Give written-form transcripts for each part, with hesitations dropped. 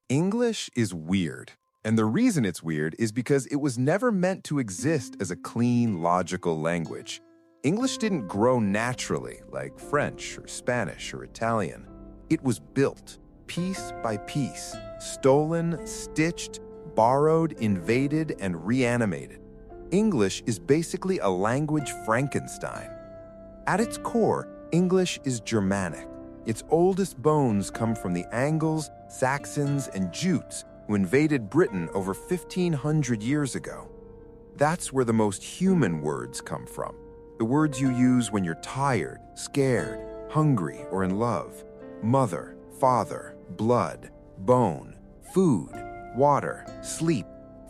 English is weird. And the reason it's weird is because it was never meant to exist as a clean, logical language. English didn't grow naturally like French or Spanish or Italian. It was built, piece by piece, stolen, stitched, borrowed, invaded, and reanimated. English is basically a language Frankenstein. At its core, English is Germanic. Its oldest bones come from the Angles, Saxons, and Jutes who invaded Britain over 1,500 years ago. That's where the most human words come from. The words you use when you're tired, scared, hungry, or in love. Mother, father, blood, bone, food, water, sleep,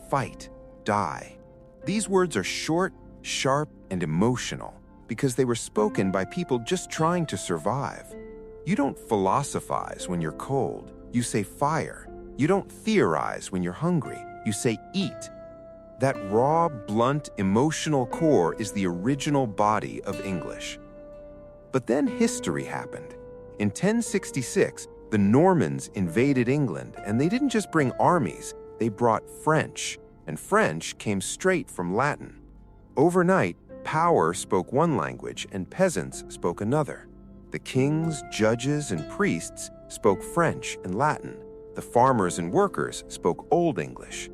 fight, die. These words are short, sharp, and emotional because they were spoken by people just trying to survive. You don't philosophize when you're cold. You say fire. You don't theorize when you're hungry. You say eat. That raw, blunt, emotional core is the original body of English. But then history happened. In 1066, the Normans invaded England, and they didn't just bring armies, they brought French, and French came straight from Latin. Overnight, power spoke one language and peasants spoke another. The kings, judges, and priests spoke French and Latin. The farmers and workers spoke Old English.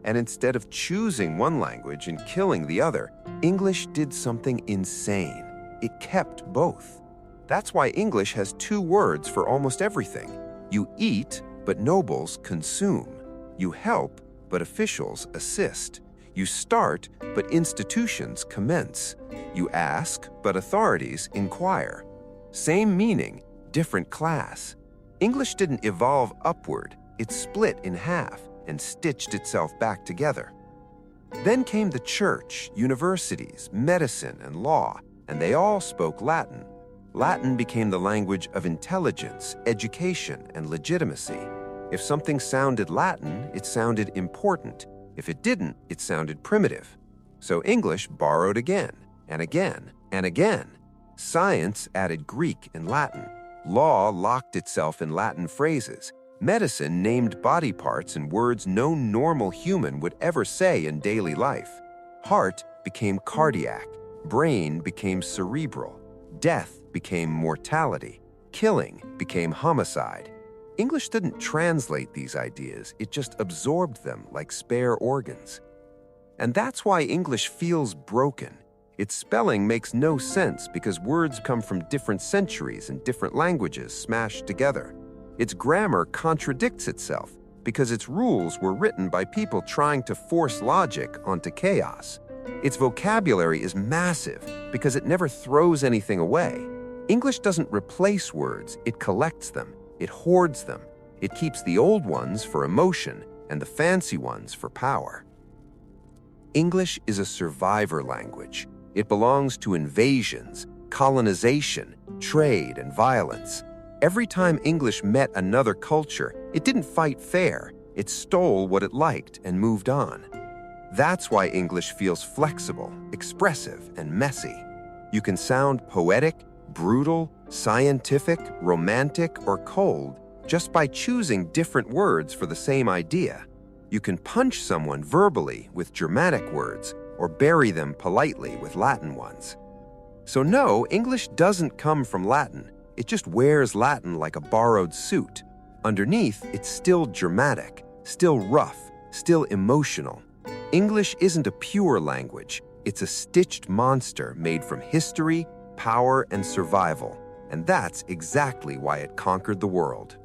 And instead of choosing one language and killing the other, English did something insane. It kept both. That's why English has two words for almost everything. You eat, but nobles consume. You help, but officials assist. You start, but institutions commence. You ask, but authorities inquire. Same meaning, different class. English didn't evolve upward, it split in half and stitched itself back together. Then came the church, universities, medicine, and law, and they all spoke Latin. Latin became the language of intelligence, education, and legitimacy. If something sounded Latin, it sounded important. If it didn't, it sounded primitive. So English borrowed again, and again, and again. Science added Greek and Latin. Law locked itself in Latin phrases. Medicine named body parts in words no normal human would ever say in daily life. Heart became cardiac. Brain became cerebral. Death became mortality. Killing became homicide. English didn't translate these ideas, it just absorbed them like spare organs. And that's why English feels broken. Its spelling makes no sense because words come from different centuries and different languages smashed together. Its grammar contradicts itself because its rules were written by people trying to force logic onto chaos. Its vocabulary is massive because it never throws anything away. English doesn't replace words, it collects them, it hoards them. It keeps the old ones for emotion and the fancy ones for power. English is a survivor language. It belongs to invasions, colonization, trade, and violence. Every time English met another culture, it didn't fight fair. It stole what it liked and moved on. That's why English feels flexible, expressive, and messy. You can sound poetic, brutal, scientific, romantic, or cold just by choosing different words for the same idea. You can punch someone verbally with Germanic words or bury them politely with Latin ones. So no, English doesn't come from Latin. It just wears Latin like a borrowed suit. Underneath, it's still Germanic, still rough, still emotional. English isn't a pure language. It's a stitched monster made from history, power, and survival. And that's exactly why it conquered the world.